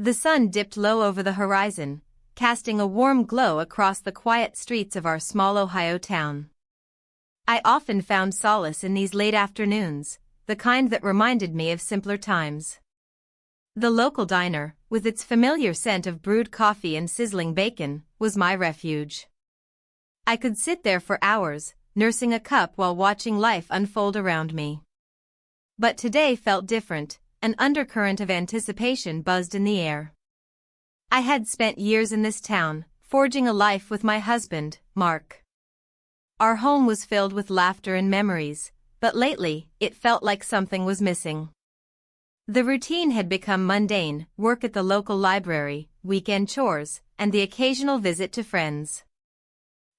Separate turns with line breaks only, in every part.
The sun dipped low over the horizon, casting a warm glow across the quiet streets of our small Ohio town. I often found solace in these late afternoons, the kind that reminded me of simpler times. The local diner, with its familiar scent of brewed coffee and sizzling bacon, was my refuge. I could sit there for hours, nursing a cup while watching life unfold around me. But today felt different. An undercurrent of anticipation buzzed in the air. I had spent years in this town, forging a life with my husband, Mark. Our home was filled with laughter and memories, but lately, it felt like something was missing. The routine had become mundane: work at the local library, weekend chores, and the occasional visit to friends.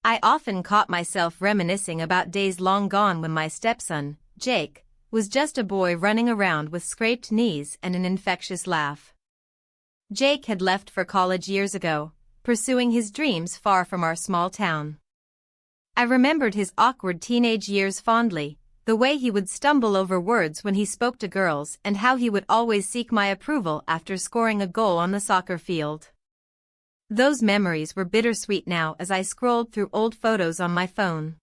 I often caught myself reminiscing about days long gone when my stepson, Jake, was just a boy running around with scraped knees and an infectious laugh. Jake had left for college years ago, pursuing his dreams far from our small town. I remembered his awkward teenage years fondly, the way he would stumble over words when he spoke to girls and how he would always seek my approval after scoring a goal on the soccer field. Those memories were bittersweet now as I scrolled through old photos on my phone.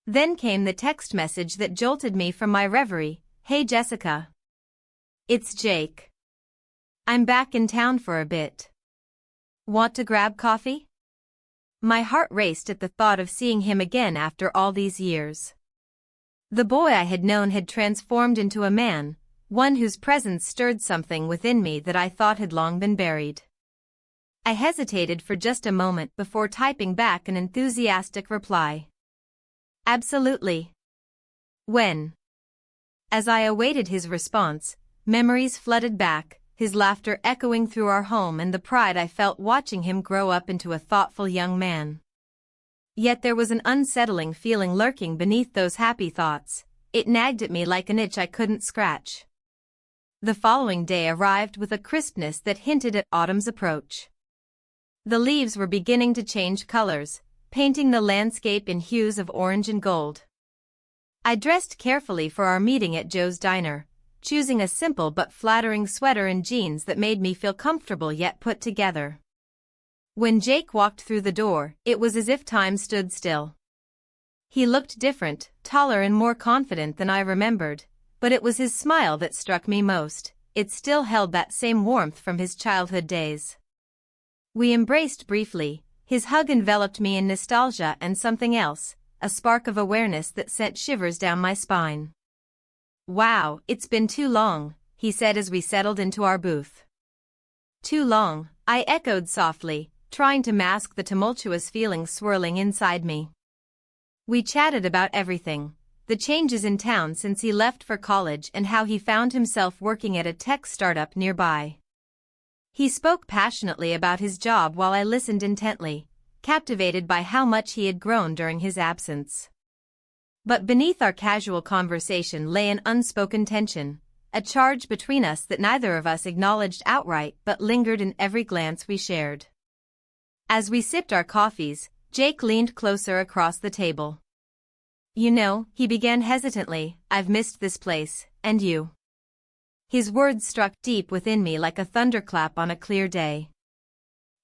Then came the text message that jolted me from my reverie. "Hey Jessica. It's Jake. I'm back in town for a bit. Want to grab coffee?" My heart raced at the thought of seeing him again after all these years. The boy I had known had transformed into a man, one whose presence stirred something within me that I thought had long been buried. I hesitated for just a moment before typing back an enthusiastic reply. "Absolutely. When?" As I awaited his response, memories flooded back, his laughter echoing through our home and the pride I felt watching him grow up into a thoughtful young man. Yet there was an unsettling feeling lurking beneath those happy thoughts. It nagged at me like an itch I couldn't scratch. The following day arrived with a crispness that hinted at autumn's approach. The leaves were beginning to change colors, painting the landscape in hues of orange and gold. I dressed carefully for our meeting at Joe's Diner, choosing a simple but flattering sweater and jeans that made me feel comfortable yet put together. When Jake walked through the door, it was as if time stood still. He looked different, taller and more confident than I remembered, but it was his smile that struck me most. It still held that same warmth from his childhood days. We embraced briefly. His hug enveloped me in nostalgia and something else, a spark of awareness that sent shivers down my spine. "Wow, it's been too long," he said as we settled into our booth. "Too long," I echoed softly, trying to mask the tumultuous feelings swirling inside me. We chatted about everything: the changes in town since he left for college and how he found himself working at a tech startup nearby. He spoke passionately about his job while I listened intently, captivated by how much he had grown during his absence. But beneath our casual conversation lay an unspoken tension, a charge between us that neither of us acknowledged outright but lingered in every glance we shared. As we sipped our coffees, Jake leaned closer across the table. "You know," he began hesitantly, "I've missed this place, and you." His words struck deep within me like a thunderclap on a clear day.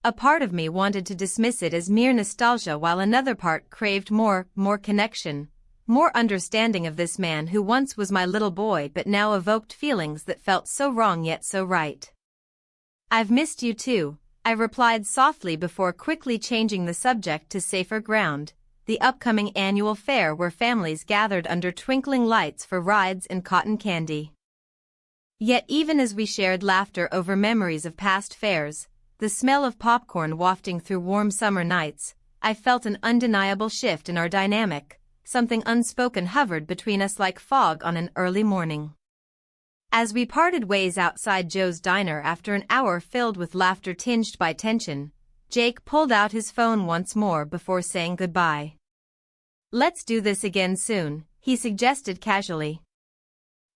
A part of me wanted to dismiss it as mere nostalgia while another part craved more connection, more understanding of this man who once was my little boy but now evoked feelings that felt so wrong yet so right. "I've missed you too," I replied softly before quickly changing the subject to safer ground, the upcoming annual fair where families gathered under twinkling lights for rides and cotton candy. Yet even as we shared laughter over memories of past fairs, the smell of popcorn wafting through warm summer nights, I felt an undeniable shift in our dynamic. Something unspoken hovered between us like fog on an early morning. As we parted ways outside Joe's Diner after an hour filled with laughter tinged by tension, Jake pulled out his phone once more before saying goodbye. "Let's do this again soon," he suggested casually.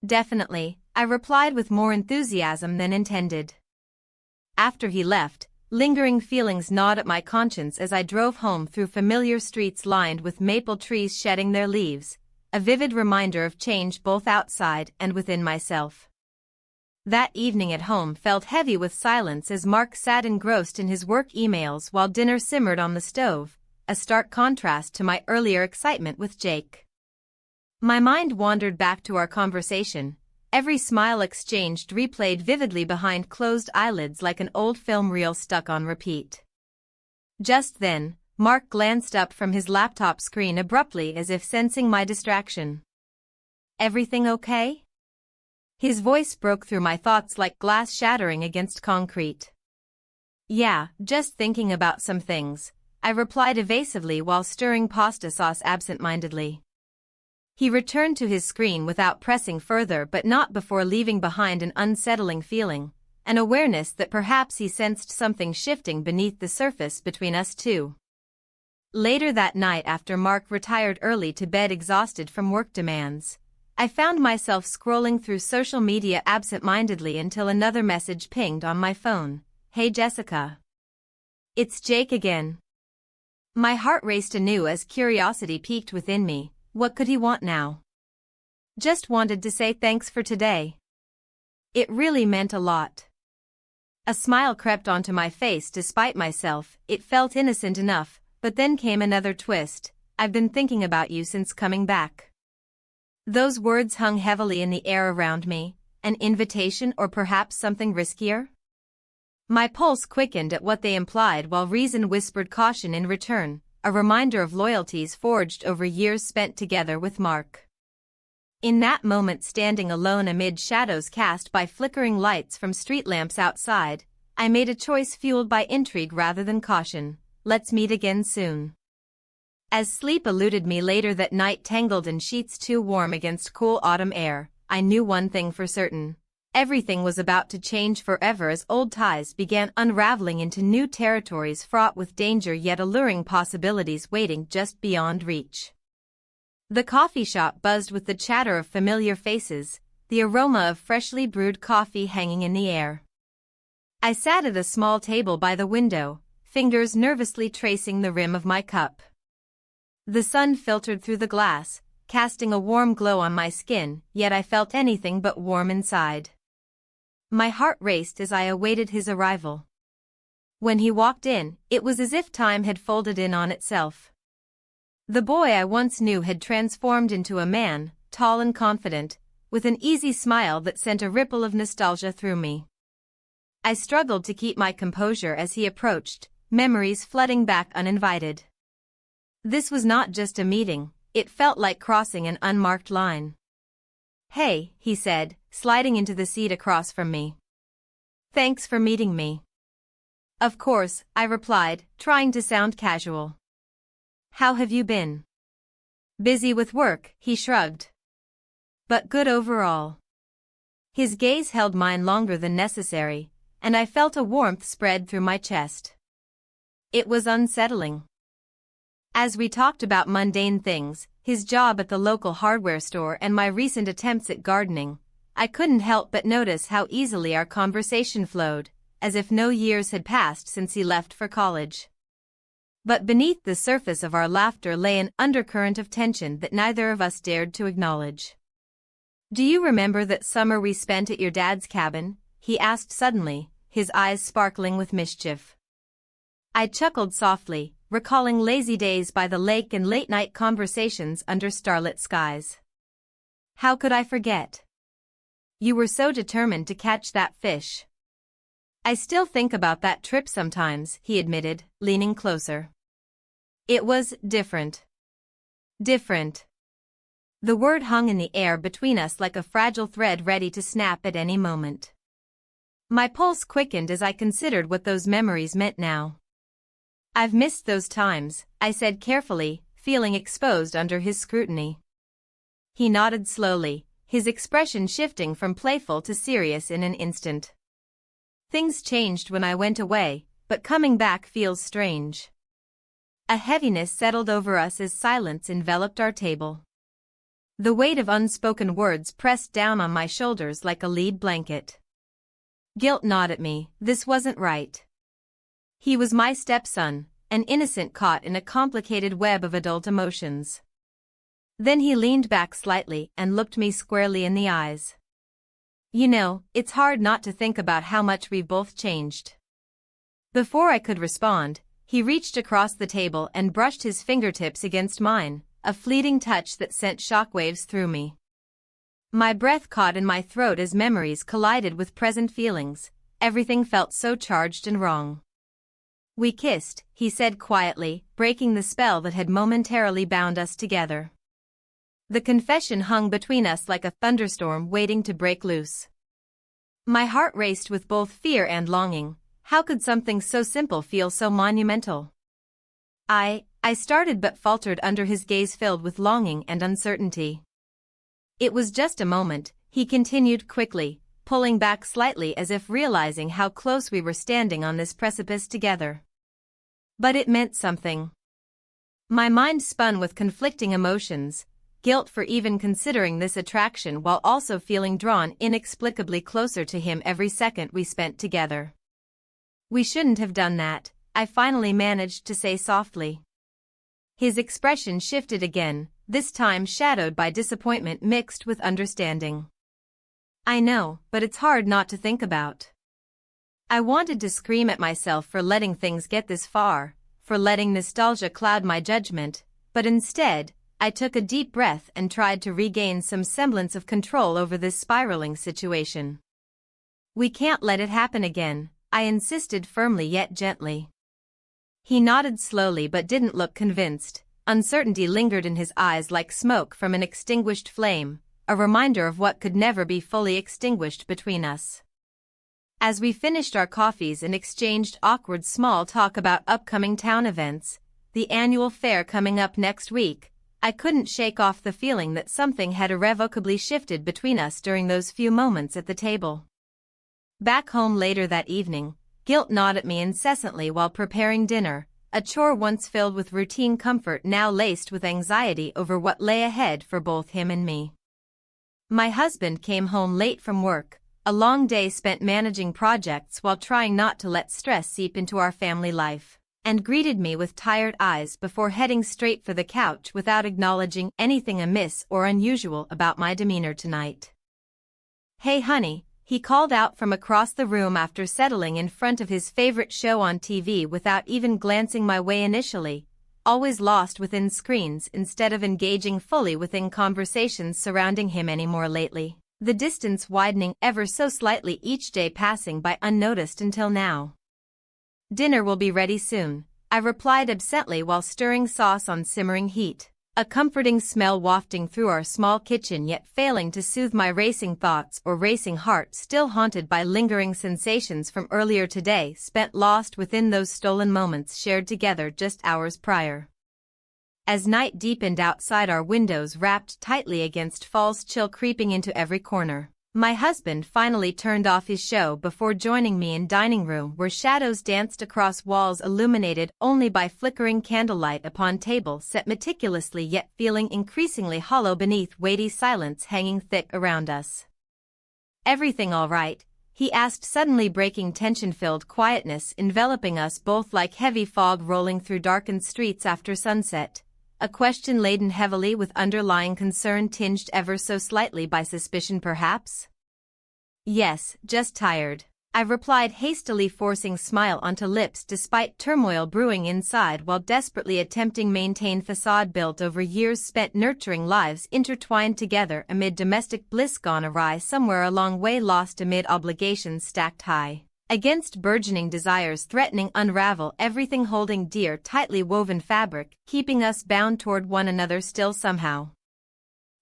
"Definitely," I replied with more enthusiasm than intended. After he left, lingering feelings gnawed at my conscience as I drove home through familiar streets lined with maple trees shedding their leaves, a vivid reminder of change both outside and within myself. That evening at home felt heavy with silence as Mark sat engrossed in his work emails while dinner simmered on the stove, a stark contrast to my earlier excitement with Jake. My mind wandered back to our conversation, every smile exchanged replayed vividly behind closed eyelids like an old film reel stuck on repeat. Just then, Mark glanced up from his laptop screen abruptly as if sensing my distraction. "Everything okay?" His voice broke through my thoughts like glass shattering against concrete. "Yeah, just thinking about some things," I replied evasively while stirring pasta sauce absent-mindedly. He returned to his screen without pressing further, but not before leaving behind an unsettling feeling, an awareness that perhaps he sensed something shifting beneath the surface between us two. Later that night, after Mark retired early to bed exhausted from work demands, I found myself scrolling through social media absent-mindedly until another message pinged on my phone. "Hey Jessica. It's Jake again." My heart raced anew as curiosity piqued within me. What could he want now? "Just wanted to say thanks for today. It really meant a lot." A smile crept onto my face despite myself. It felt innocent enough, but then came another twist. "I've been thinking about you since coming back." Those words hung heavily in the air around me, an invitation or perhaps something riskier? My pulse quickened at what they implied while reason whispered caution in return, a reminder of loyalties forged over years spent together with Mark. In that moment, standing alone amid shadows cast by flickering lights from street lamps outside, I made a choice fueled by intrigue rather than caution. "Let's meet again soon." As sleep eluded me later that night, tangled in sheets too warm against cool autumn air, I knew one thing for certain. Everything was about to change forever as old ties began unraveling into new territories fraught with danger yet alluring possibilities waiting just beyond reach. The coffee shop buzzed with the chatter of familiar faces, the aroma of freshly brewed coffee hanging in the air. I sat at a small table by the window, fingers nervously tracing the rim of my cup. The sun filtered through the glass, casting a warm glow on my skin, yet I felt anything but warm inside. My heart raced as I awaited his arrival. When he walked in, it was as if time had folded in on itself. The boy I once knew had transformed into a man, tall and confident, with an easy smile that sent a ripple of nostalgia through me. I struggled to keep my composure as he approached, memories flooding back uninvited. This was not just a meeting, it felt like crossing an unmarked line. "Hey," he said, sliding into the seat across from me. "Thanks for meeting me." "Of course," I replied, trying to sound casual. "How have you been?" "Busy with work," he shrugged. "But good overall." His gaze held mine longer than necessary, and I felt a warmth spread through my chest. It was unsettling. As we talked about mundane things, his job at the local hardware store and my recent attempts at gardening, I couldn't help but notice how easily our conversation flowed, as if no years had passed since he left for college. But beneath the surface of our laughter lay an undercurrent of tension that neither of us dared to acknowledge. "Do you remember that summer we spent at your dad's cabin?" he asked suddenly, his eyes sparkling with mischief. I chuckled softly, recalling lazy days by the lake and late-night conversations under starlit skies. "How could I forget? You were so determined to catch that fish." "I still think about that trip sometimes," he admitted, leaning closer. "It was different." Different. The word hung in the air between us like a fragile thread ready to snap at any moment. My pulse quickened as I considered what those memories meant now. "I've missed those times," I said carefully, feeling exposed under his scrutiny. He nodded slowly, his expression shifting from playful to serious in an instant. "Things changed when I went away, but coming back feels strange." A heaviness settled over us as silence enveloped our table. The weight of unspoken words pressed down on my shoulders like a lead blanket. Guilt gnawed at me. This wasn't right. He was my stepson, an innocent caught in a complicated web of adult emotions. Then he leaned back slightly and looked me squarely in the eyes. You know, it's hard not to think about how much we've both changed. Before I could respond, he reached across the table and brushed his fingertips against mine, a fleeting touch that sent shockwaves through me. My breath caught in my throat as memories collided with present feelings. Everything felt so charged and wrong. We kissed, he said quietly, breaking the spell that had momentarily bound us together. The confession hung between us like a thunderstorm waiting to break loose. My heart raced with both fear and longing. How could something so simple feel so monumental? I started but faltered under his gaze filled with longing and uncertainty. It was just a moment, he continued quickly, pulling back slightly as if realizing how close we were standing on this precipice together. But it meant something. My mind spun with conflicting emotions, guilt for even considering this attraction while also feeling drawn inexplicably closer to him every second we spent together. We shouldn't have done that, I finally managed to say softly. His expression shifted again, this time shadowed by disappointment mixed with understanding. I know, but it's hard not to think about. I wanted to scream at myself for letting things get this far, for letting nostalgia cloud my judgment, but instead, I took a deep breath and tried to regain some semblance of control over this spiraling situation. We can't let it happen again, I insisted firmly yet gently. He nodded slowly but didn't look convinced. Uncertainty lingered in his eyes like smoke from an extinguished flame, a reminder of what could never be fully extinguished between us. As we finished our coffees and exchanged awkward small talk about upcoming town events, the annual fair coming up next week, I couldn't shake off the feeling that something had irrevocably shifted between us during those few moments at the table. Back home later that evening, guilt gnawed at me incessantly while preparing dinner, a chore once filled with routine comfort now laced with anxiety over what lay ahead for both him and me. My husband came home late from work, a long day spent managing projects while trying not to let stress seep into our family life, and greeted me with tired eyes before heading straight for the couch without acknowledging anything amiss or unusual about my demeanor tonight. "Hey honey," he called out from across the room after settling in front of his favorite show on TV without even glancing my way initially, always lost within screens instead of engaging fully within conversations surrounding him anymore lately, the distance widening ever so slightly each day passing by unnoticed until now. "Dinner will be ready soon," I replied absently while stirring sauce on simmering heat. A comforting smell wafting through our small kitchen yet failing to soothe my racing thoughts or racing heart still haunted by lingering sensations from earlier today spent lost within those stolen moments shared together just hours prior. As night deepened outside our windows wrapped tightly against fall's chill creeping into every corner, my husband finally turned off his show before joining me in dining room where shadows danced across walls illuminated only by flickering candlelight upon table set meticulously yet feeling increasingly hollow beneath weighty silence hanging thick around us. "Everything all right?" he asked, suddenly breaking tension-filled quietness enveloping us both like heavy fog rolling through darkened streets after sunset, a question laden heavily with underlying concern tinged ever so slightly by suspicion perhaps? "Yes, just tired," I replied hastily, forcing smile onto lips despite turmoil brewing inside while desperately attempting maintain facade built over years spent nurturing lives intertwined together amid domestic bliss gone awry somewhere along way lost amid obligations stacked high against burgeoning desires threatening unravel everything holding dear tightly woven fabric keeping us bound toward one another still somehow.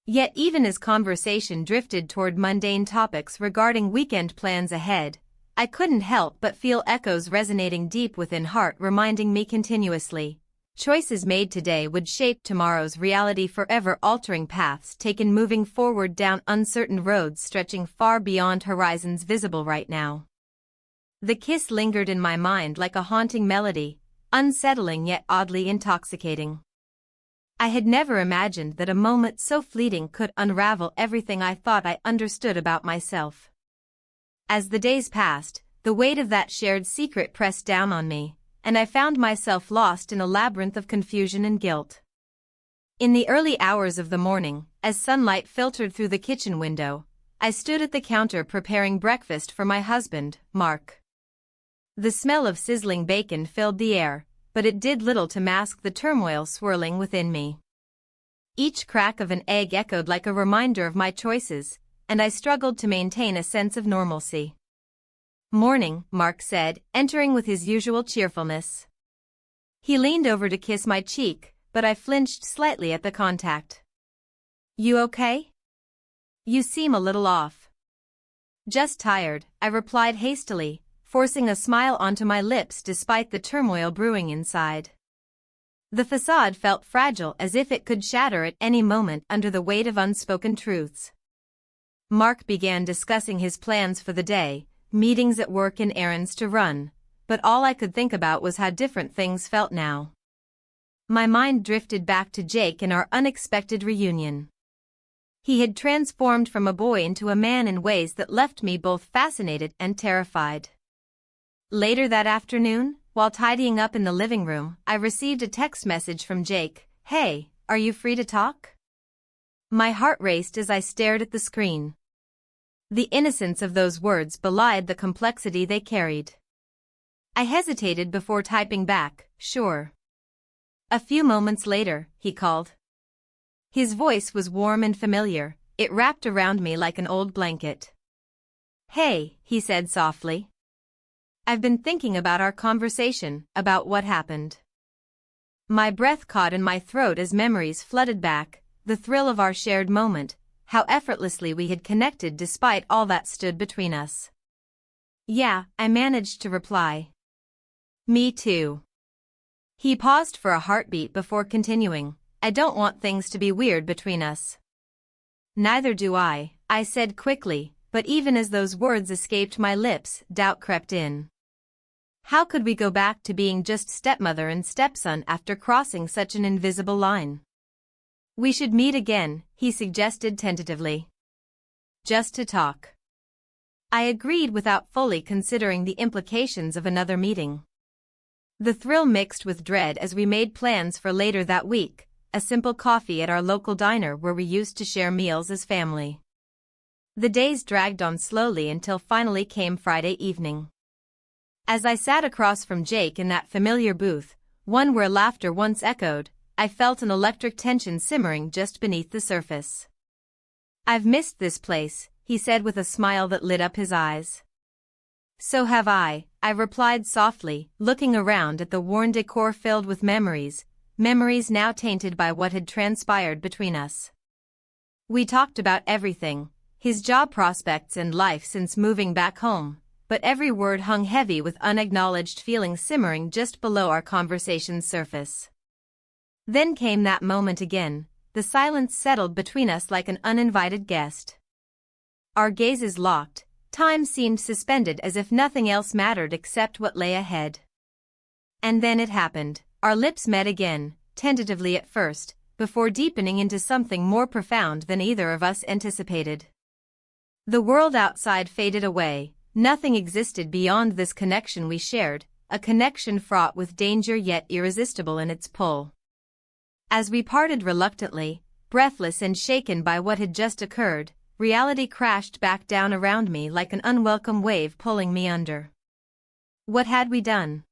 Yet even as conversation drifted toward mundane topics regarding weekend plans ahead, I couldn't help but feel echoes resonating deep within heart reminding me continuously, choices made today would shape tomorrow's reality forever altering paths taken moving forward down uncertain roads stretching far beyond horizons visible right now. The kiss lingered in my mind like a haunting melody, unsettling yet oddly intoxicating. I had never imagined that a moment so fleeting could unravel everything I thought I understood about myself. As the days passed, the weight of that shared secret pressed down on me, and I found myself lost in a labyrinth of confusion and guilt. In the early hours of the morning, as sunlight filtered through the kitchen window, I stood at the counter preparing breakfast for my husband, Mark. The smell of sizzling bacon filled the air, but it did little to mask the turmoil swirling within me. Each crack of an egg echoed like a reminder of my choices, and I struggled to maintain a sense of normalcy. "Morning," Mark said, entering with his usual cheerfulness. He leaned over to kiss my cheek, but I flinched slightly at the contact. "You okay? You seem a little off." "Just tired," I replied hastily, forcing a smile onto my lips despite the turmoil brewing inside. The facade felt fragile, as if it could shatter at any moment under the weight of unspoken truths. Mark began discussing his plans for the day, meetings at work and errands to run, but all I could think about was how different things felt now. My mind drifted back to Jake and our unexpected reunion. He had transformed from a boy into a man in ways that left me both fascinated and terrified. Later that afternoon, while tidying up in the living room, I received a text message from Jake. "Hey, are you free to talk?" My heart raced as I stared at the screen. The innocence of those words belied the complexity they carried. I hesitated before typing back, "Sure." A few moments later, he called. His voice was warm and familiar, it wrapped around me like an old blanket. "Hey," he said softly. "I've been thinking about our conversation, about what happened." My breath caught in my throat as memories flooded back, the thrill of our shared moment, how effortlessly we had connected despite all that stood between us. "Yeah," I managed to reply. "Me too." He paused for a heartbeat before continuing. "I don't want things to be weird between us." "Neither do I," I said quickly, but even as those words escaped my lips, doubt crept in. How could we go back to being just stepmother and stepson after crossing such an invisible line? "We should meet again," he suggested tentatively. "Just to talk." I agreed without fully considering the implications of another meeting. The thrill mixed with dread as we made plans for later that week, a simple coffee at our local diner where we used to share meals as family. The days dragged on slowly until finally came Friday evening. As I sat across from Jake in that familiar booth, one where laughter once echoed, I felt an electric tension simmering just beneath the surface. "I've missed this place," he said with a smile that lit up his eyes. "So have I," I replied softly, looking around at the worn decor filled with memories now tainted by what had transpired between us. We talked about everything, his job prospects and life since moving back home, but every word hung heavy with unacknowledged feelings simmering just below our conversation's surface. Then came that moment again, the silence settled between us like an uninvited guest. Our gazes locked, time seemed suspended as if nothing else mattered except what lay ahead. And then it happened, our lips met again, tentatively at first, before deepening into something more profound than either of us anticipated. The world outside faded away, nothing existed beyond this connection we shared, a connection fraught with danger yet irresistible in its pull. As we parted reluctantly, breathless and shaken by what had just occurred, reality crashed back down around me like an unwelcome wave pulling me under. What had we done?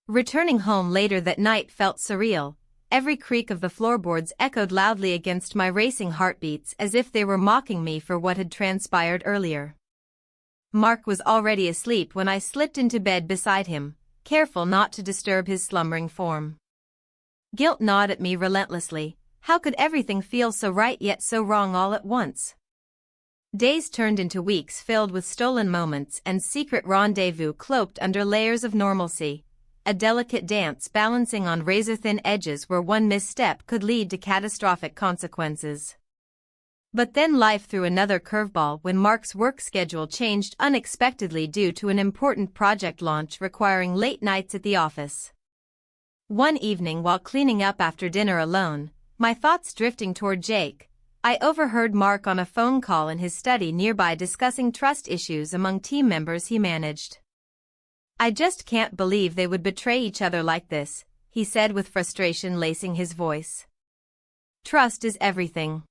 Returning home later that night felt surreal. Every creak of the floorboards echoed loudly against my racing heartbeats as if they were mocking me for what had transpired earlier. Mark was already asleep when I slipped into bed beside him, careful not to disturb his slumbering form. Guilt gnawed at me relentlessly. How could everything feel so right yet so wrong all at once? Days turned into weeks filled with stolen moments and secret rendezvous cloaked under layers of normalcy, a delicate dance balancing on razor-thin edges where one misstep could lead to catastrophic consequences. But then life threw another curveball when Mark's work schedule changed unexpectedly due to an important project launch requiring late nights at the office. One evening while cleaning up after dinner alone, my thoughts drifting toward Jake, I overheard Mark on a phone call in his study nearby discussing trust issues among team members he managed. "I just can't believe they would betray each other like this," he said with frustration lacing his voice. "Trust is everything.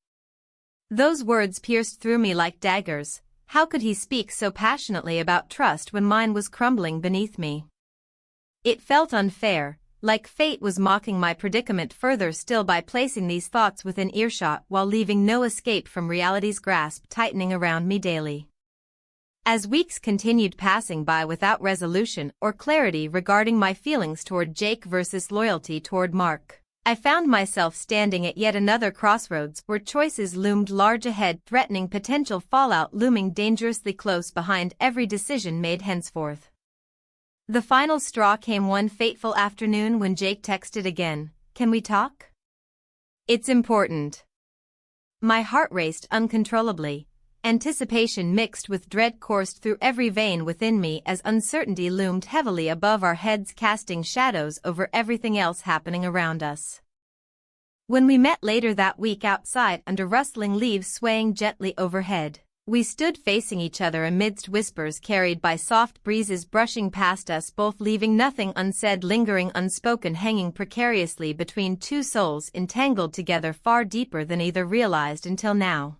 Those words pierced through me like daggers. How could he speak so passionately about trust when mine was crumbling beneath me? It felt unfair, like fate was mocking my predicament further still by placing these thoughts within earshot while leaving no escape from reality's grasp tightening around me daily. As weeks continued passing by without resolution or clarity regarding my feelings toward Jake versus loyalty toward Mark, I found myself standing at yet another crossroads where choices loomed large ahead, threatening potential fallout looming dangerously close behind every decision made henceforth. The final straw came one fateful afternoon when Jake texted again, "Can we talk? It's important." My heart raced uncontrollably. Anticipation mixed with dread coursed through every vein within me as uncertainty loomed heavily above our heads, casting shadows over everything else happening around us. When we met later that week outside under rustling leaves swaying gently overhead, we stood facing each other amidst whispers carried by soft breezes brushing past us both, leaving nothing unsaid, lingering unspoken, hanging precariously between two souls entangled together far deeper than either realized until now.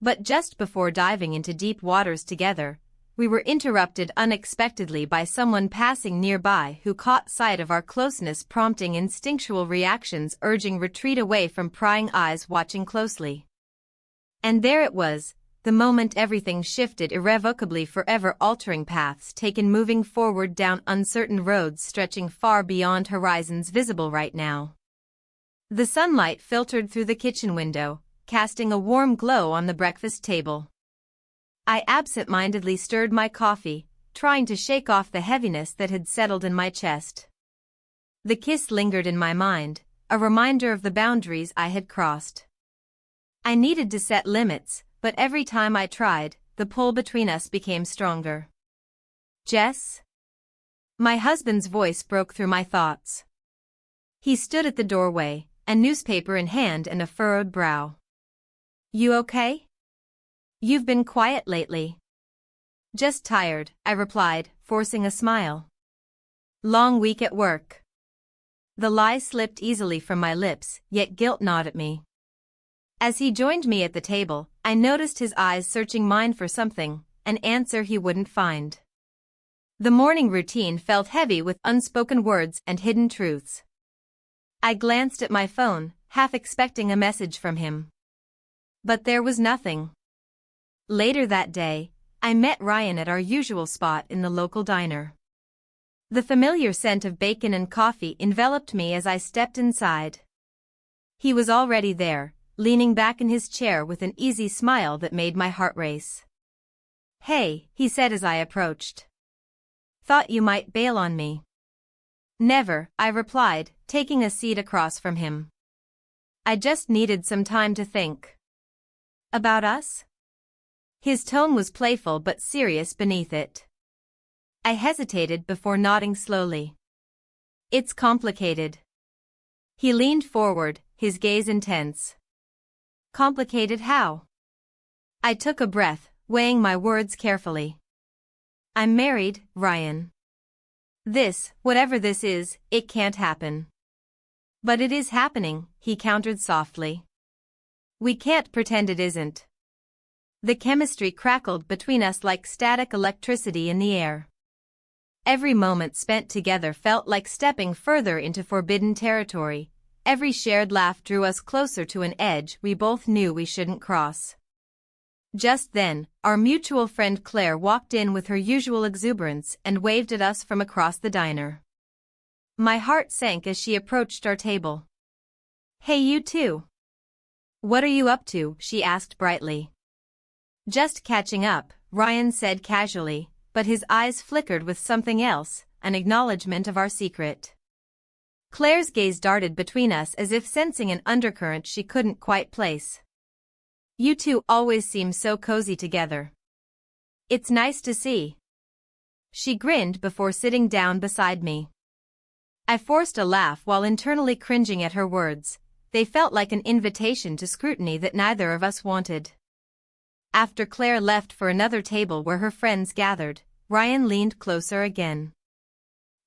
But just before diving into deep waters together, we were interrupted unexpectedly by someone passing nearby who caught sight of our closeness, prompting instinctual reactions, urging retreat away from prying eyes watching closely. And there it was, the moment everything shifted irrevocably, forever altering paths taken, moving forward down uncertain roads stretching far beyond horizons visible right now. The sunlight filtered through the kitchen window, casting a warm glow on the breakfast table. I absent-mindedly stirred my coffee, trying to shake off the heaviness that had settled in my chest. The kiss lingered in my mind, a reminder of the boundaries I had crossed. I needed to set limits, but every time I tried, the pull between us became stronger. "Jess?" My husband's voice broke through my thoughts. He stood at the doorway, a newspaper in hand and a furrowed brow. "You okay? You've been quiet lately." "Just tired," I replied, forcing a smile. "Long week at work." The lie slipped easily from my lips, yet guilt gnawed at me. As he joined me at the table, I noticed his eyes searching mine for something, an answer he wouldn't find. The morning routine felt heavy with unspoken words and hidden truths. I glanced at my phone, half expecting a message from him. But there was nothing. Later that day, I met Ryan at our usual spot in the local diner. The familiar scent of bacon and coffee enveloped me as I stepped inside. He was already there, leaning back in his chair with an easy smile that made my heart race. "Hey," he said as I approached. "Thought you might bail on me." "Never," I replied, taking a seat across from him. "I just needed some time to think." "About us?" His tone was playful but serious beneath it. I hesitated before nodding slowly. "It's complicated." He leaned forward, his gaze intense. "Complicated how?" I took a breath, weighing my words carefully. "I'm married, Ryan. This, whatever this is, it can't happen." "But it is happening," he countered softly. "We can't pretend it isn't." The chemistry crackled between us like static electricity in the air. Every moment spent together felt like stepping further into forbidden territory. Every shared laugh drew us closer to an edge we both knew we shouldn't cross. Just then, our mutual friend Claire walked in with her usual exuberance and waved at us from across the diner. My heart sank as she approached our table. "Hey, you two. What are you up to?" she asked brightly. "Just catching up," Ryan said casually, but his eyes flickered with something else, an acknowledgement of our secret. Claire's gaze darted between us as if sensing an undercurrent she couldn't quite place. "You two always seem so cozy together." "It's nice to see." She grinned before sitting down beside me. I forced a laugh while internally cringing at her words. They felt like an invitation to scrutiny that neither of us wanted. After Claire left for another table where her friends gathered, Ryan leaned closer again.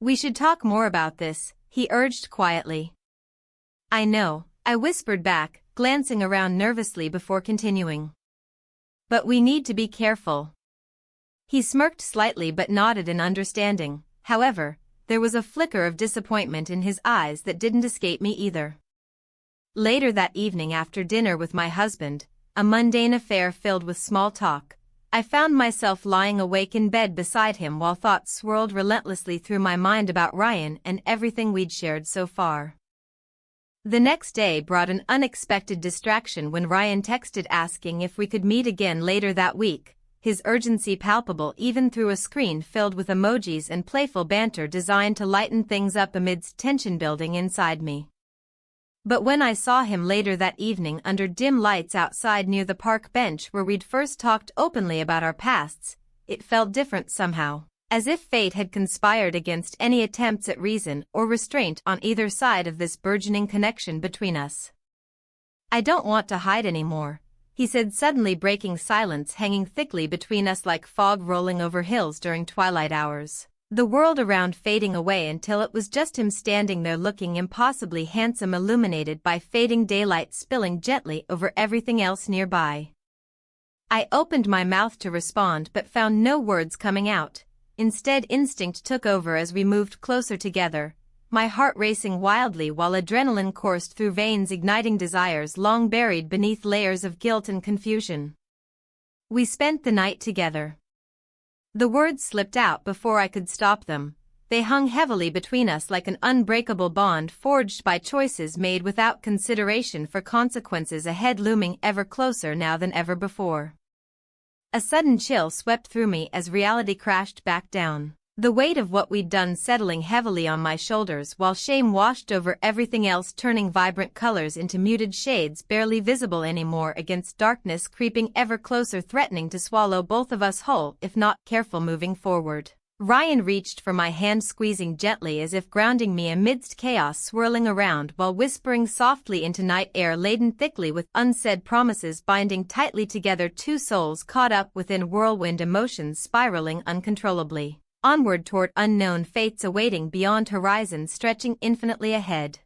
"We should talk more about this," he urged quietly. "I know," I whispered back, glancing around nervously before continuing. But we need to be careful. He smirked slightly but nodded in understanding. However, there was a flicker of disappointment in his eyes that didn't escape me either. Later that evening after dinner with my husband, a mundane affair filled with small talk, I found myself lying awake in bed beside him while thoughts swirled relentlessly through my mind about Ryan and everything we'd shared so far. The next day brought an unexpected distraction when Ryan texted asking if we could meet again later that week, his urgency palpable even through a screen filled with emojis and playful banter designed to lighten things up amidst tension building inside me. But when I saw him later that evening under dim lights outside near the park bench where we'd first talked openly about our pasts, it felt different somehow, as if fate had conspired against any attempts at reason or restraint on either side of this burgeoning connection between us. "I don't want to hide anymore," he said, suddenly breaking silence hanging thickly between us like fog rolling over hills during twilight hours, the world around fading away until it was just him standing there looking impossibly handsome, illuminated by fading daylight spilling gently over everything else nearby. I opened my mouth to respond but found no words coming out. Instead, instinct took over as we moved closer together, my heart racing wildly while adrenaline coursed through veins, igniting desires long buried beneath layers of guilt and confusion. We spent the night together. The words slipped out before I could stop them. They hung heavily between us like an unbreakable bond forged by choices made without consideration for consequences ahead, looming ever closer now than ever before. A sudden chill swept through me as reality crashed back down, the weight of what we'd done settling heavily on my shoulders while shame washed over everything else, turning vibrant colors into muted shades barely visible anymore against darkness creeping ever closer, threatening to swallow both of us whole if not careful moving forward. Ryan reached for my hand, squeezing gently as if grounding me amidst chaos swirling around while whispering softly into night air laden thickly with unsaid promises, binding tightly together two souls caught up within whirlwind emotions spiraling uncontrollably onward toward unknown fates awaiting beyond horizons stretching infinitely ahead.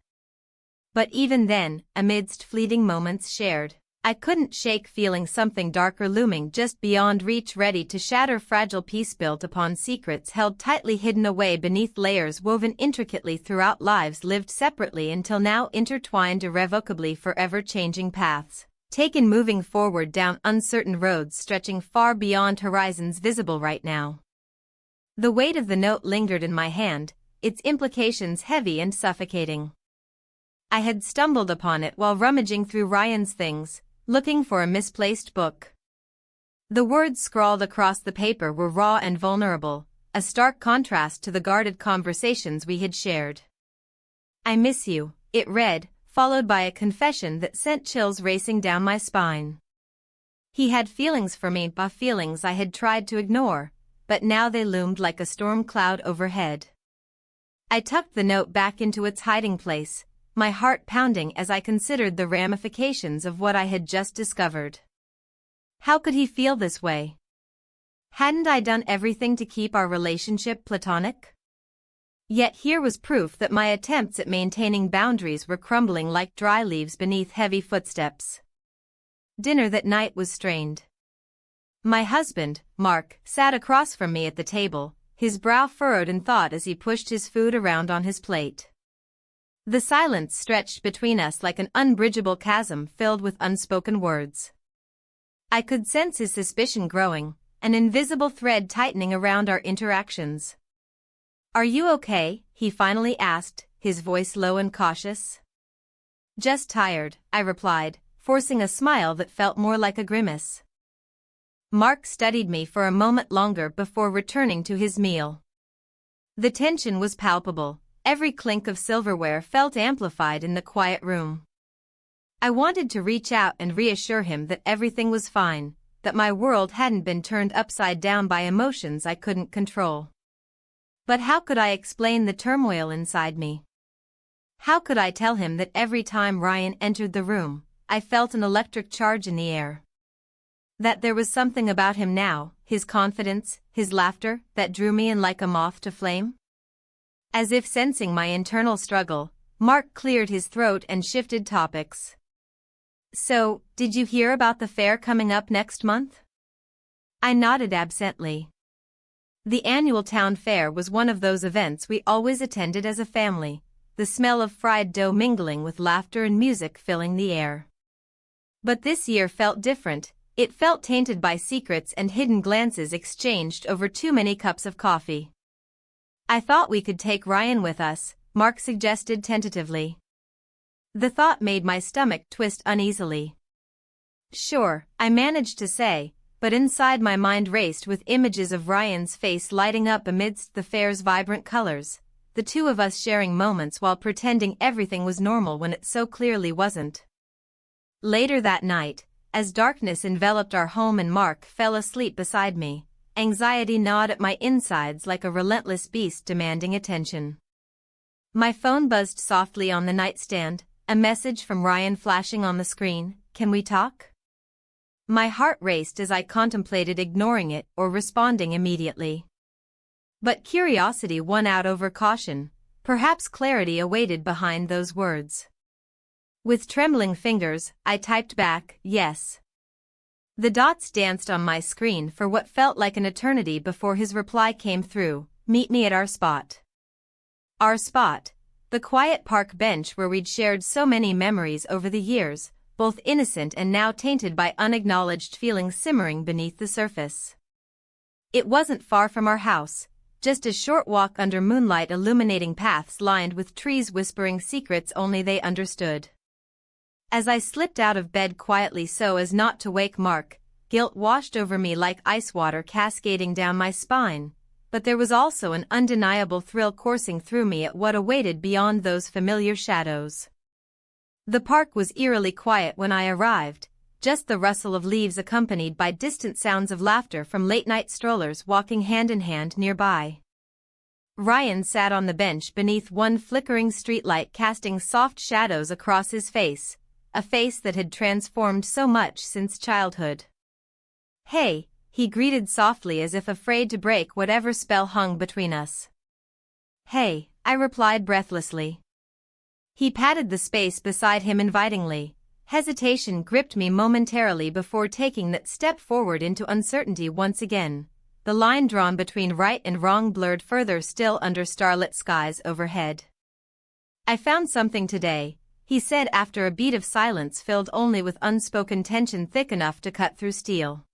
But even then, amidst fleeting moments shared, I couldn't shake feeling something darker looming just beyond reach, ready to shatter, fragile peace built upon secrets held tightly hidden away beneath layers woven intricately throughout lives lived separately until now intertwined irrevocably, forever changing paths taken moving forward down uncertain roads stretching far beyond horizons visible right now. The weight of the note lingered in my hand, its implications heavy and suffocating. I had stumbled upon it while rummaging through Ryan's things, looking for a misplaced book. The words scrawled across the paper were raw and vulnerable, a stark contrast to the guarded conversations we had shared. "I miss you," it read, followed by a confession that sent chills racing down my spine. He had feelings for me, feelings I had tried to ignore, but now they loomed like a storm cloud overhead. I tucked the note back into its hiding place, my heart pounding as I considered the ramifications of what I had just discovered. How could he feel this way? Hadn't I done everything to keep our relationship platonic? Yet here was proof that my attempts at maintaining boundaries were crumbling like dry leaves beneath heavy footsteps. Dinner that night was strained. My husband, Mark, sat across from me at the table, his brow furrowed in thought as he pushed his food around on his plate. The silence stretched between us like an unbridgeable chasm filled with unspoken words. I could sense his suspicion growing, an invisible thread tightening around our interactions. "Are you okay?" he finally asked, his voice low and cautious. "Just tired," I replied, forcing a smile that felt more like a grimace. Mark studied me for a moment longer before returning to his meal. The tension was palpable, every clink of silverware felt amplified in the quiet room. I wanted to reach out and reassure him that everything was fine, that my world hadn't been turned upside down by emotions I couldn't control. But how could I explain the turmoil inside me? How could I tell him that every time Ryan entered the room, I felt an electric charge in the air? That there was something about him now, his confidence, his laughter, that drew me in like a moth to flame? As if sensing my internal struggle, Mark cleared his throat and shifted topics. So, did you hear about the fair coming up next month? I nodded absently. The annual town fair was one of those events we always attended as a family, the smell of fried dough mingling with laughter and music filling the air. But this year felt different. It felt tainted by secrets and hidden glances exchanged over too many cups of coffee. I thought we could take Ryan with us, Mark suggested tentatively. The thought made my stomach twist uneasily. Sure, I managed to say, but inside my mind raced with images of Ryan's face lighting up amidst the fair's vibrant colors, the two of us sharing moments while pretending everything was normal when it so clearly wasn't. Later that night, as darkness enveloped our home and Mark fell asleep beside me, anxiety gnawed at my insides like a relentless beast demanding attention. My phone buzzed softly on the nightstand, a message from Ryan flashing on the screen. Can we talk? My heart raced as I contemplated ignoring it or responding immediately. But curiosity won out over caution. Perhaps clarity awaited behind those words. With trembling fingers, I typed back, yes. The dots danced on my screen for what felt like an eternity before his reply came through. Meet me at our spot. Our spot, the quiet park bench where we'd shared so many memories over the years, both innocent and now tainted by unacknowledged feelings simmering beneath the surface. It wasn't far from our house, just a short walk under moonlight illuminating paths lined with trees whispering secrets only they understood. As I slipped out of bed quietly so as not to wake Mark, guilt washed over me like ice water cascading down my spine, but there was also an undeniable thrill coursing through me at what awaited beyond those familiar shadows. The park was eerily quiet when I arrived, just the rustle of leaves accompanied by distant sounds of laughter from late-night strollers walking hand in hand nearby. Ryan sat on the bench beneath one flickering streetlight casting soft shadows across his face, a face that had transformed so much since childhood. Hey, he greeted softly as if afraid to break whatever spell hung between us. Hey, I replied breathlessly. He patted the space beside him invitingly. Hesitation gripped me momentarily before taking that step forward into uncertainty once again, the line drawn between right and wrong blurred further still under starlit skies overhead. I found something today, he said after a beat of silence filled only with unspoken tension thick enough to cut through steel.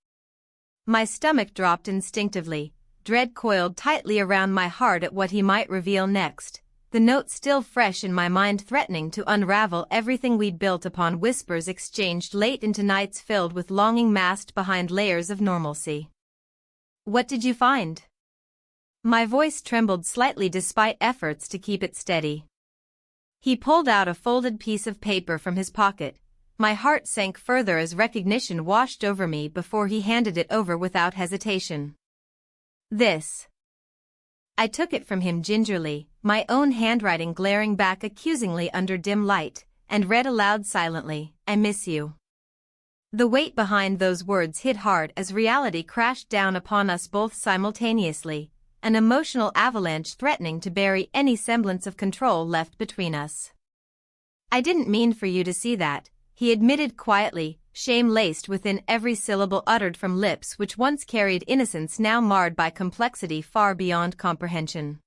My stomach dropped instinctively, dread coiled tightly around my heart at what he might reveal next, the note still fresh in my mind threatening to unravel everything we'd built upon whispers exchanged late into nights filled with longing masked behind layers of normalcy. What did you find? My voice trembled slightly despite efforts to keep it steady. He pulled out a folded piece of paper from his pocket. My heart sank further as recognition washed over me before he handed it over without hesitation. This. I took it from him gingerly, my own handwriting glaring back accusingly under dim light, and read aloud silently, I miss you. The weight behind those words hit hard as reality crashed down upon us both simultaneously, an emotional avalanche threatening to bury any semblance of control left between us. I didn't mean for you to see that, he admitted quietly, shame laced within every syllable uttered from lips which once carried innocence now marred by complexity far beyond comprehension.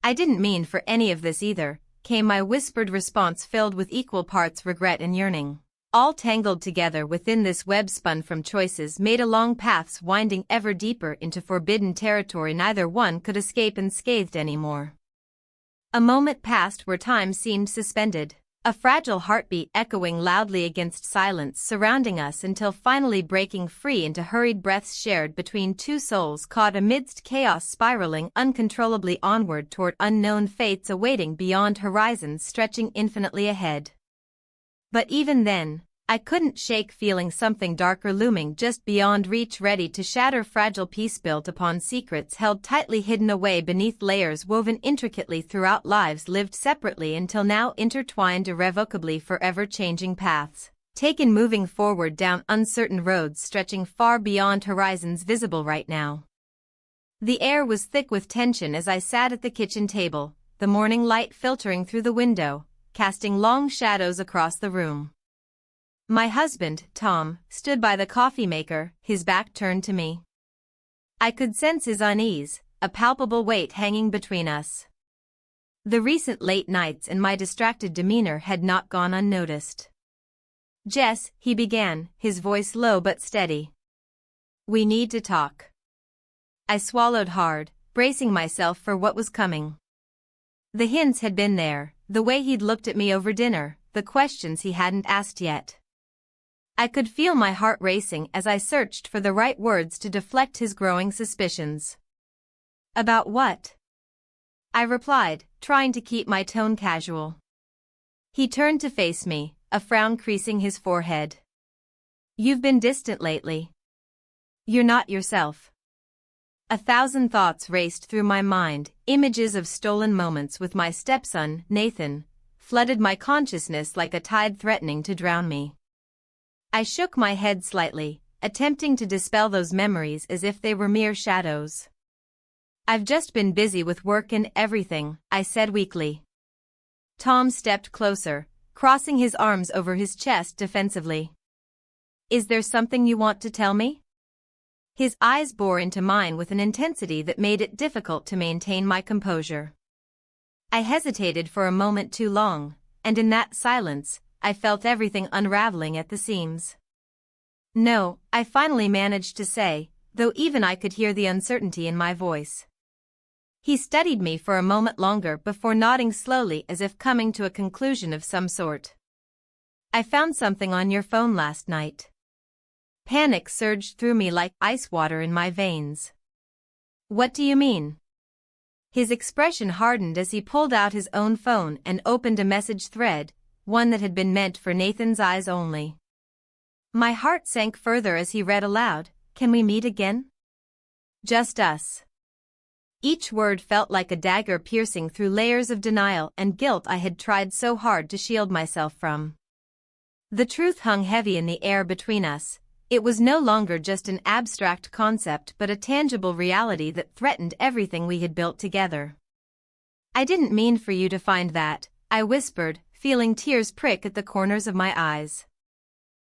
I didn't mean for any of this either, came my whispered response filled with equal parts regret and yearning. All tangled together within this web spun from choices made along paths winding ever deeper into forbidden territory neither one could escape unscathed anymore. A moment passed where time seemed suspended, a fragile heartbeat echoing loudly against silence surrounding us until finally breaking free into hurried breaths shared between two souls caught amidst chaos spiraling uncontrollably onward toward unknown fates awaiting beyond horizons stretching infinitely ahead. But even then, I couldn't shake feeling something darker looming just beyond reach ready to shatter fragile peace built upon secrets held tightly hidden away beneath layers woven intricately throughout lives lived separately until now intertwined irrevocably forever changing paths, taken moving forward down uncertain roads stretching far beyond horizons visible right now. The air was thick with tension as I sat at the kitchen table, the morning light filtering through the window, casting long shadows across the room. My husband, Tom, stood by the coffee maker, his back turned to me. I could sense his unease, a palpable weight hanging between us. The recent late nights and my distracted demeanor had not gone unnoticed. "Jess," he began, his voice low but steady. "We need to talk." I swallowed hard, bracing myself for what was coming. The hints had been there, the way he'd looked at me over dinner, the questions he hadn't asked yet. I could feel my heart racing as I searched for the right words to deflect his growing suspicions. "About what?" I replied, trying to keep my tone casual. He turned to face me, a frown creasing his forehead. "You've been distant lately. You're not yourself." 1,000 thoughts raced through my mind, images of stolen moments with my stepson, Nathan, flooded my consciousness like a tide threatening to drown me. I shook my head slightly, attempting to dispel those memories as if they were mere shadows. "I've just been busy with work and everything," I said weakly. Tom stepped closer, crossing his arms over his chest defensively. "Is there something you want to tell me?" His eyes bore into mine with an intensity that made it difficult to maintain my composure. I hesitated for a moment too long, and in that silence, I felt everything unraveling at the seams. "No," I finally managed to say, though even I could hear the uncertainty in my voice. He studied me for a moment longer before nodding slowly as if coming to a conclusion of some sort. "I found something on your phone last night." Panic surged through me like ice water in my veins. "What do you mean?" His expression hardened as he pulled out his own phone and opened a message thread, one that had been meant for Nathan's eyes only. My heart sank further as he read aloud, "Can we meet again? Just us." Each word felt like a dagger piercing through layers of denial and guilt I had tried so hard to shield myself from. The truth hung heavy in the air between us. It was no longer just an abstract concept but a tangible reality that threatened everything we had built together. "I didn't mean for you to find that," I whispered, feeling tears prick at the corners of my eyes.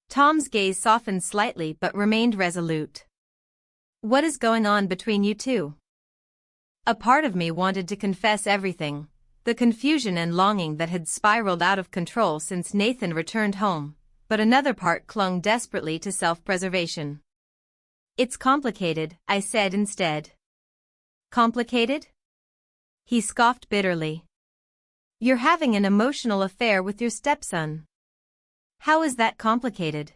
Tom's gaze softened slightly but remained resolute. "What is going on between you two?" A part of me wanted to confess everything, the confusion and longing that had spiraled out of control since Nathan returned home, but another part clung desperately to self-preservation. "It's complicated," I said instead. "Complicated?" He scoffed bitterly. "You're having an emotional affair with your stepson. How is that complicated?"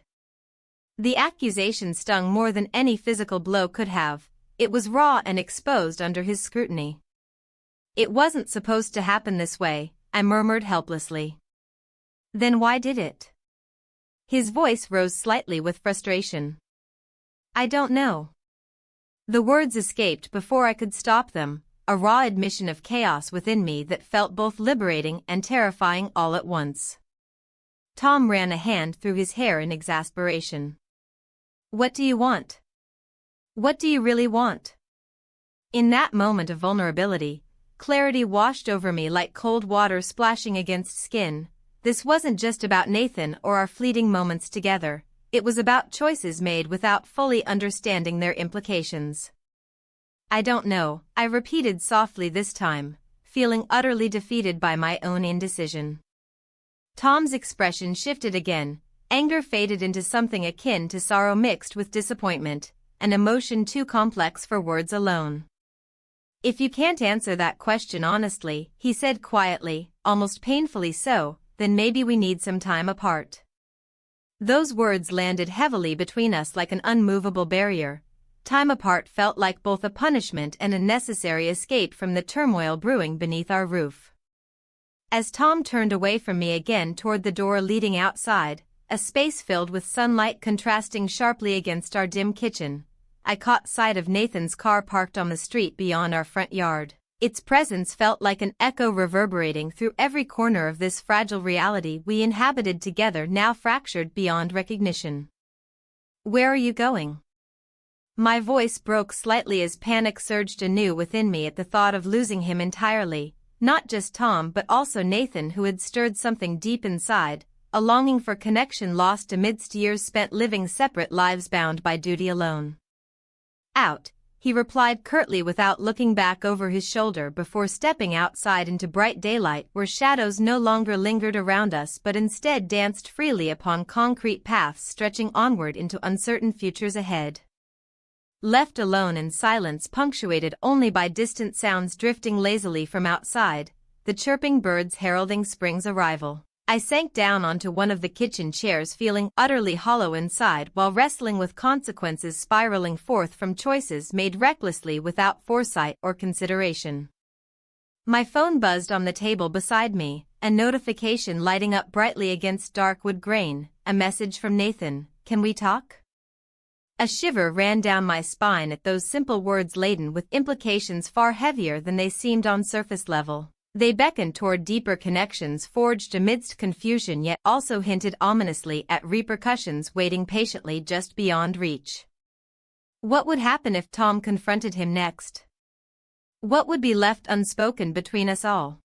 The accusation stung more than any physical blow could have. It was raw and exposed under his scrutiny. "It wasn't supposed to happen this way," I murmured helplessly. "Then why did it?" His voice rose slightly with frustration. "I don't know." The words escaped before I could stop them, a raw admission of chaos within me that felt both liberating and terrifying all at once. Tom ran a hand through his hair in exasperation. "What do you want? What do you really want?" In that moment of vulnerability, clarity washed over me like cold water splashing against skin. This wasn't just about Nathan or our fleeting moments together, it was about choices made without fully understanding their implications. "I don't know," I repeated softly this time, feeling utterly defeated by my own indecision. Tom's expression shifted again, anger faded into something akin to sorrow mixed with disappointment, an emotion too complex for words alone. "If you can't answer that question honestly," he said quietly, almost painfully so, "then maybe we need some time apart." Those words landed heavily between us like an unmovable barrier. Time apart felt like both a punishment and a necessary escape from the turmoil brewing beneath our roof. As Tom turned away from me again toward the door leading outside, a space filled with sunlight contrasting sharply against our dim kitchen, I caught sight of Nathan's car parked on the street beyond our front yard. Its presence felt like an echo reverberating through every corner of this fragile reality we inhabited together, now fractured beyond recognition. "Where are you going?" My voice broke slightly as panic surged anew within me at the thought of losing him entirely, not just Tom but also Nathan, who had stirred something deep inside, a longing for connection lost amidst years spent living separate lives bound by duty alone. Out, he replied curtly without looking back over his shoulder before stepping outside into bright daylight where shadows no longer lingered around us but instead danced freely upon concrete paths stretching onward into uncertain futures ahead. Left alone in silence punctuated only by distant sounds drifting lazily from outside, the chirping birds heralding spring's arrival, I sank down onto one of the kitchen chairs feeling utterly hollow inside while wrestling with consequences spiraling forth from choices made recklessly without foresight or consideration. My phone buzzed on the table beside me, a notification lighting up brightly against dark wood grain, a message from Nathan, "Can we talk?" A shiver ran down my spine at those simple words laden with implications far heavier than they seemed on surface level. They beckoned toward deeper connections forged amidst confusion yet also hinted ominously at repercussions waiting patiently just beyond reach. What would happen if Tom confronted him next? What would be left unspoken between us all?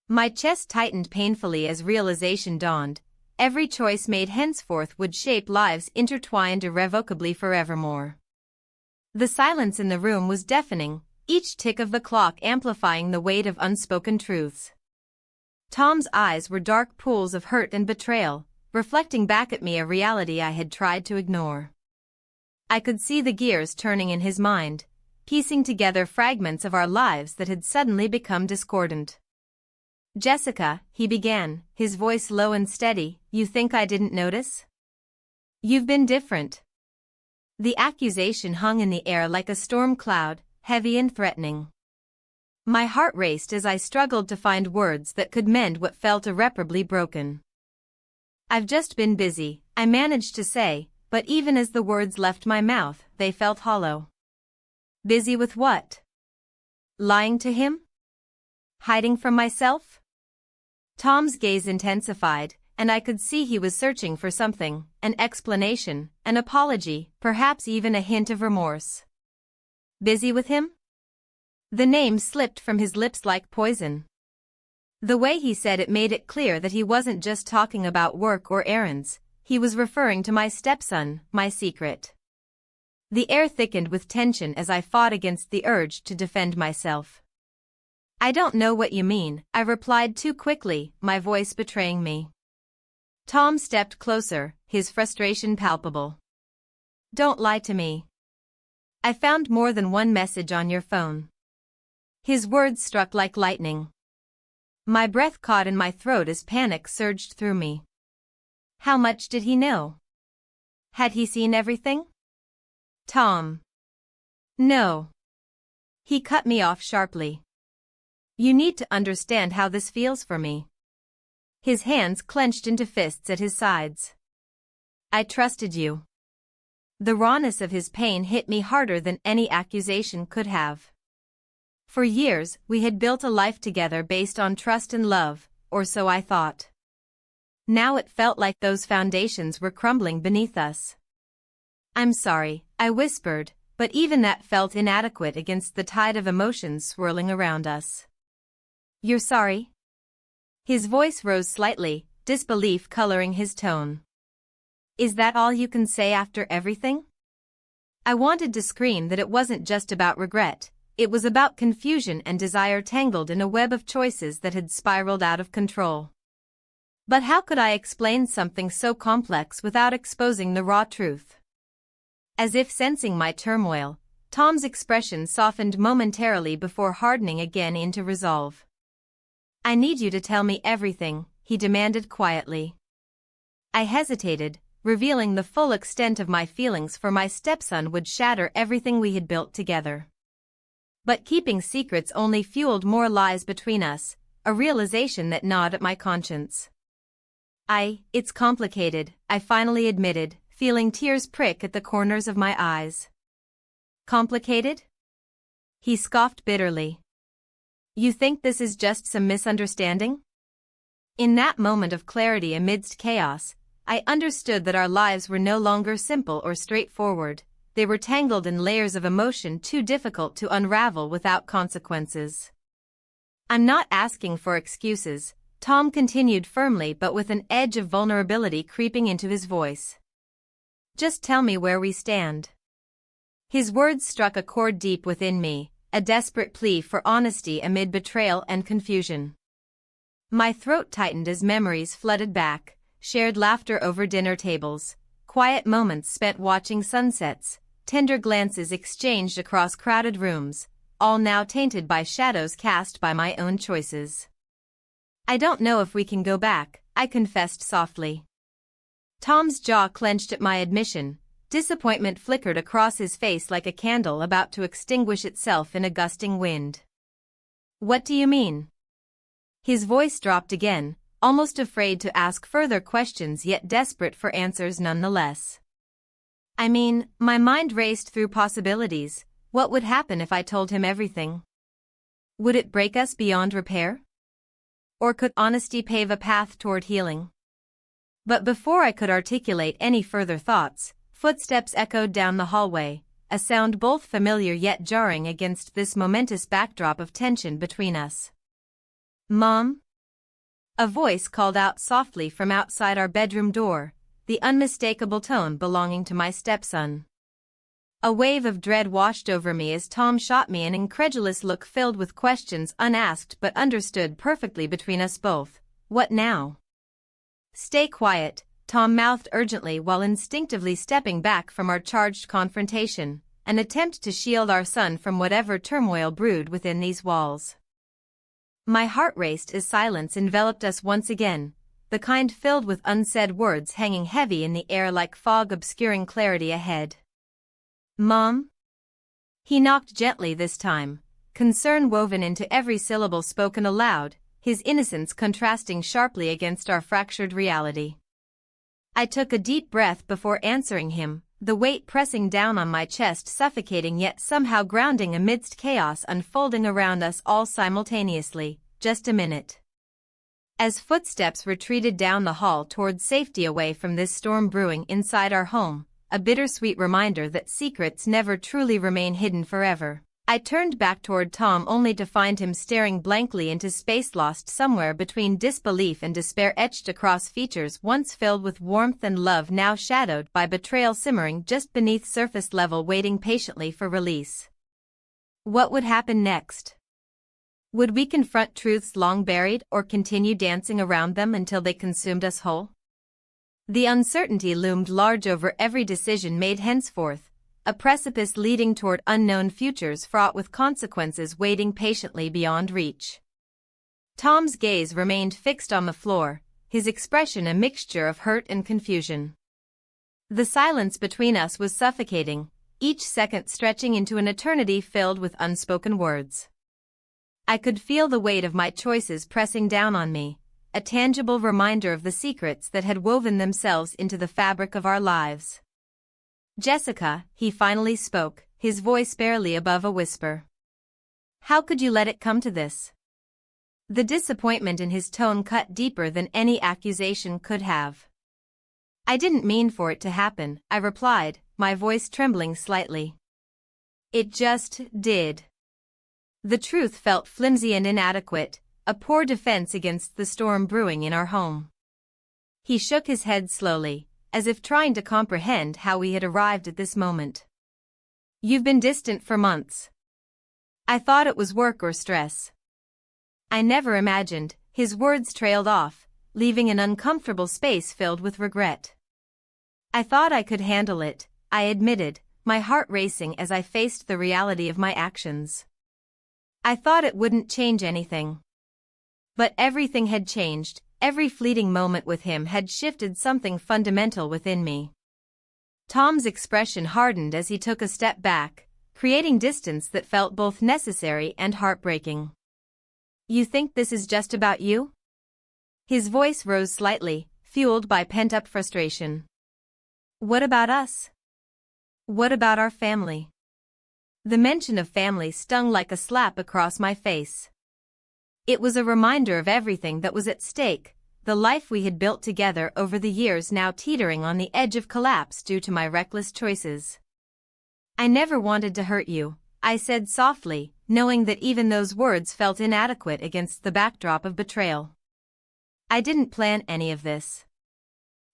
My chest tightened painfully as realization dawned. Every choice made henceforth would shape lives intertwined irrevocably forevermore. The silence in the room was deafening, each tick of the clock amplifying the weight of unspoken truths. Tom's eyes were dark pools of hurt and betrayal, reflecting back at me a reality I had tried to ignore. I could see the gears turning in his mind, piecing together fragments of our lives that had suddenly become discordant. "Jessica," he began, his voice low and steady, "you think I didn't notice? You've been different." The accusation hung in the air like a storm cloud, heavy and threatening. My heart raced as I struggled to find words that could mend what felt irreparably broken. "I've just been busy," I managed to say, but even as the words left my mouth, they felt hollow. Busy with what? Lying to him? Hiding from myself? Tom's gaze intensified, and I could see he was searching for something, an explanation, an apology, perhaps even a hint of remorse. Busy with him? The name slipped from his lips like poison. The way he said it made it clear that he wasn't just talking about work or errands, he was referring to my stepson, my secret. The air thickened with tension as I fought against the urge to defend myself. "I don't know what you mean," I replied too quickly, my voice betraying me. Tom stepped closer, his frustration palpable. "Don't lie to me. I found more than one message on your phone." His words struck like lightning. My breath caught in my throat as panic surged through me. How much did he know? Had he seen everything? Tom. No. He cut me off sharply. "You need to understand how this feels for me." His hands clenched into fists at his sides. "I trusted you." The rawness of his pain hit me harder than any accusation could have. For years, we had built a life together based on trust and love, or so I thought. Now it felt like those foundations were crumbling beneath us. "I'm sorry," I whispered, but even that felt inadequate against the tide of emotions swirling around us. "You're sorry?" His voice rose slightly, disbelief coloring his tone. "Is that all you can say after everything?" I wanted to scream that it wasn't just about regret, it was about confusion and desire tangled in a web of choices that had spiraled out of control. But how could I explain something so complex without exposing the raw truth? As if sensing my turmoil, Tom's expression softened momentarily before hardening again into resolve. "I need you to tell me everything," he demanded quietly. I hesitated, revealing the full extent of my feelings for my stepson would shatter everything we had built together. But keeping secrets only fueled more lies between us, a realization that gnawed at my conscience. It's complicated," I finally admitted, feeling tears prick at the corners of my eyes. "Complicated?" He scoffed bitterly. "You think this is just some misunderstanding?" In that moment of clarity amidst chaos, I understood that our lives were no longer simple or straightforward, they were tangled in layers of emotion too difficult to unravel without consequences. "I'm not asking for excuses," Tom continued firmly but with an edge of vulnerability creeping into his voice. Just tell me where we stand. His words struck a chord deep within me, a desperate plea for honesty amid betrayal and confusion. My throat tightened as memories flooded back, shared laughter over dinner tables, quiet moments spent watching sunsets, tender glances exchanged across crowded rooms, all now tainted by shadows cast by my own choices. I don't know if we can go back, I confessed softly. Tom's jaw clenched at my admission. Disappointment flickered across his face like a candle about to extinguish itself in a gusting wind. What do you mean? His voice dropped again, almost afraid to ask further questions yet desperate for answers nonetheless. I mean, my mind raced through possibilities. What would happen if I told him everything? Would it break us beyond repair? Or could honesty pave a path toward healing? But before I could articulate any further thoughts, footsteps echoed down the hallway, a sound both familiar yet jarring against this momentous backdrop of tension between us. Mom? A voice called out softly from outside our bedroom door, the unmistakable tone belonging to my stepson. A wave of dread washed over me as Tom shot me an incredulous look filled with questions unasked but understood perfectly between us both. What now? Stay quiet, Tom mouthed urgently while instinctively stepping back from our charged confrontation, an attempt to shield our son from whatever turmoil brewed within these walls. My heart raced as silence enveloped us once again, the kind filled with unsaid words hanging heavy in the air like fog obscuring clarity ahead. Mom? He knocked gently this time, concern woven into every syllable spoken aloud, his innocence contrasting sharply against our fractured reality. I took a deep breath before answering him, the weight pressing down on my chest suffocating yet somehow grounding amidst chaos unfolding around us all simultaneously. Just a minute. As footsteps retreated down the hall toward safety away from this storm brewing inside our home, a bittersweet reminder that secrets never truly remain hidden forever, I turned back toward Tom only to find him staring blankly into space, lost somewhere between disbelief and despair, etched across features once filled with warmth and love now shadowed by betrayal, simmering just beneath surface level, waiting patiently for release. What would happen next? Would we confront truths long buried or continue dancing around them until they consumed us whole? The uncertainty loomed large over every decision made henceforth, a precipice leading toward unknown futures fraught with consequences waiting patiently beyond reach. Tom's gaze remained fixed on the floor, his expression a mixture of hurt and confusion. The silence between us was suffocating, each second stretching into an eternity filled with unspoken words. I could feel the weight of my choices pressing down on me, a tangible reminder of the secrets that had woven themselves into the fabric of our lives. Jessica, he finally spoke, his voice barely above a whisper. How could you let it come to this? The disappointment in his tone cut deeper than any accusation could have. I didn't mean for it to happen, I replied, my voice trembling slightly. It just did. The truth felt flimsy and inadequate, a poor defense against the storm brewing in our home. He shook his head slowly, as if trying to comprehend how we had arrived at this moment. You've been distant for months. I thought it was work or stress. I never imagined. His words trailed off, leaving an uncomfortable space filled with regret. I thought I could handle it, I admitted, my heart racing as I faced the reality of my actions. I thought it wouldn't change anything. But everything had changed. Every fleeting moment with him had shifted something fundamental within me. Tom's expression hardened as he took a step back, creating distance that felt both necessary and heartbreaking. You think this is just about you? His voice rose slightly, fueled by pent-up frustration. What about us? What about our family? The mention of family stung like a slap across my face. It was a reminder of everything that was at stake, the life we had built together over the years now teetering on the edge of collapse due to my reckless choices. I never wanted to hurt you, I said softly, knowing that even those words felt inadequate against the backdrop of betrayal. I didn't plan any of this.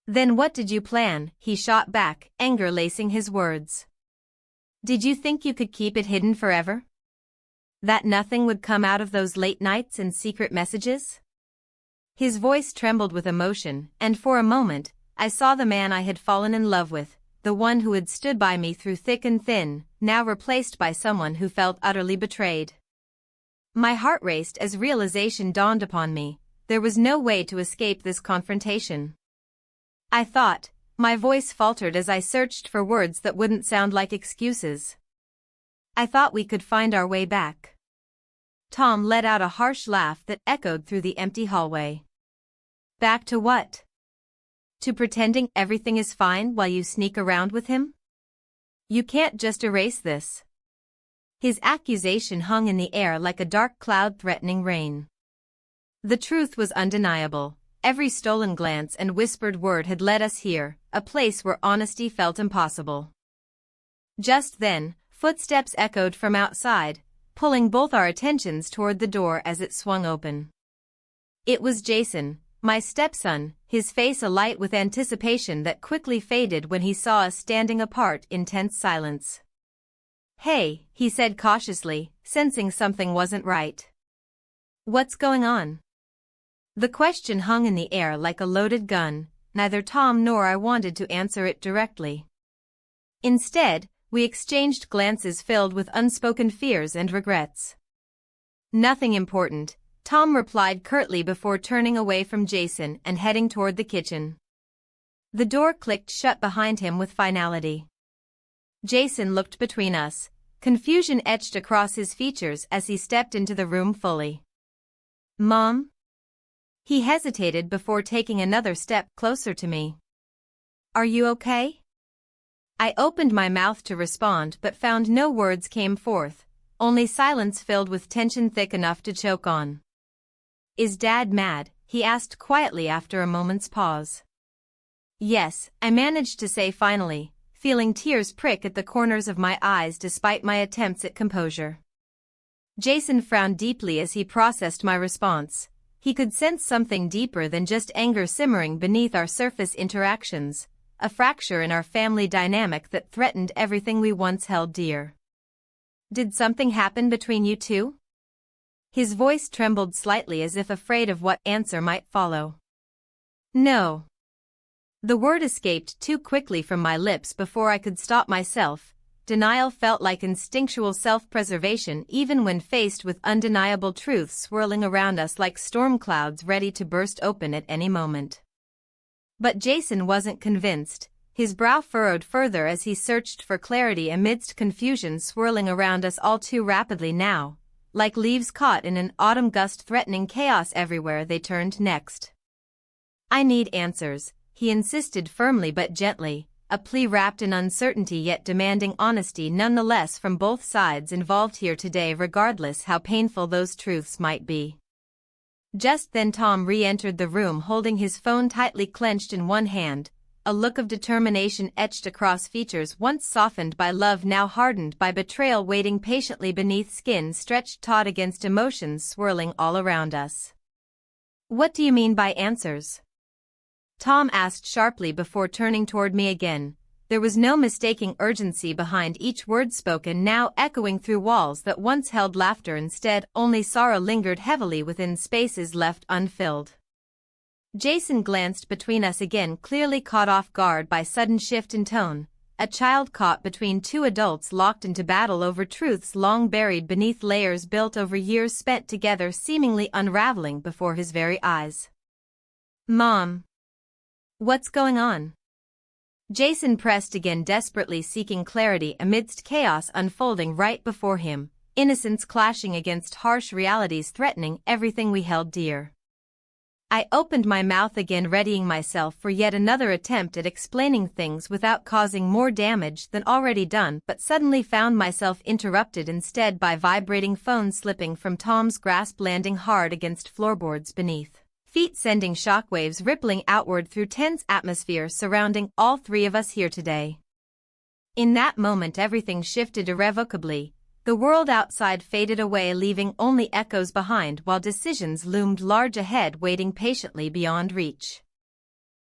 Then what did you plan? He shot back, anger lacing his words. Did you think you could keep it hidden forever? That nothing would come out of those late nights and secret messages? His voice trembled with emotion, and for a moment, I saw the man I had fallen in love with, the one who had stood by me through thick and thin, now replaced by someone who felt utterly betrayed. My heart raced as realization dawned upon me. There was no way to escape this confrontation. I thought, my voice faltered as I searched for words that wouldn't sound like excuses. I thought we could find our way back. Tom let out a harsh laugh that echoed through the empty hallway. Back to what? To pretending everything is fine while you sneak around with him? You can't just erase this. His accusation hung in the air like a dark cloud threatening rain. The truth was undeniable. Every stolen glance and whispered word had led us here, a place where honesty felt impossible. Just then, footsteps echoed from outside, pulling both our attentions toward the door as it swung open. It was Jason, my stepson, his face alight with anticipation that quickly faded when he saw us standing apart in tense silence. "Hey," he said cautiously, sensing something wasn't right. "What's going on?" The question hung in the air like a loaded gun. Neither Tom nor I wanted to answer it directly. Instead, we exchanged glances filled with unspoken fears and regrets. "Nothing important," Tom replied curtly before turning away from Jason and heading toward the kitchen. The door clicked shut behind him with finality. Jason looked between us, confusion etched across his features as he stepped into the room fully. "Mom?" He hesitated before taking another step closer to me. "Are you okay?" I opened my mouth to respond but found no words came forth, only silence filled with tension thick enough to choke on. "Is Dad mad?" he asked quietly after a moment's pause. "Yes," I managed to say finally, feeling tears prick at the corners of my eyes despite my attempts at composure. Jason frowned deeply as he processed my response. He could sense something deeper than just anger simmering beneath our surface interactions, a fracture in our family dynamic that threatened everything we once held dear. "Did something happen between you two?" His voice trembled slightly as if afraid of what answer might follow. "No." The word escaped too quickly from my lips before I could stop myself. Denial felt like instinctual self-preservation even when faced with undeniable truths swirling around us like storm clouds ready to burst open at any moment. But Jason wasn't convinced, his brow furrowed further as he searched for clarity amidst confusion swirling around us all too rapidly now, like leaves caught in an autumn gust threatening chaos everywhere they turned next. "I need answers," he insisted firmly but gently, a plea wrapped in uncertainty yet demanding honesty nonetheless from both sides involved here today regardless how painful those truths might be. Just then Tom re-entered the room holding his phone tightly clenched in one hand, a look of determination etched across features once softened by love now hardened by betrayal waiting patiently beneath skin stretched taut against emotions swirling all around us. "What do you mean by answers?" Tom asked sharply before turning toward me again. There was no mistaking urgency behind each word spoken now echoing through walls that once held laughter instead only sorrow lingered heavily within spaces left unfilled. Jason glanced between us again clearly caught off guard by sudden shift in tone, a child caught between two adults locked into battle over truths long buried beneath layers built over years spent together seemingly unraveling before his very eyes. "Mom. What's going on?" Jason pressed again desperately seeking clarity amidst chaos unfolding right before him, innocence clashing against harsh realities threatening everything we held dear. I opened my mouth again readying myself for yet another attempt at explaining things without causing more damage than already done but suddenly found myself interrupted instead by vibrating phone slipping from Tom's grasp landing hard against floorboards beneath. Feet sending shockwaves rippling outward through tense atmosphere surrounding all three of us here today. In that moment everything shifted irrevocably. The world outside faded away, leaving only echoes behind, while decisions loomed large ahead, waiting patiently beyond reach.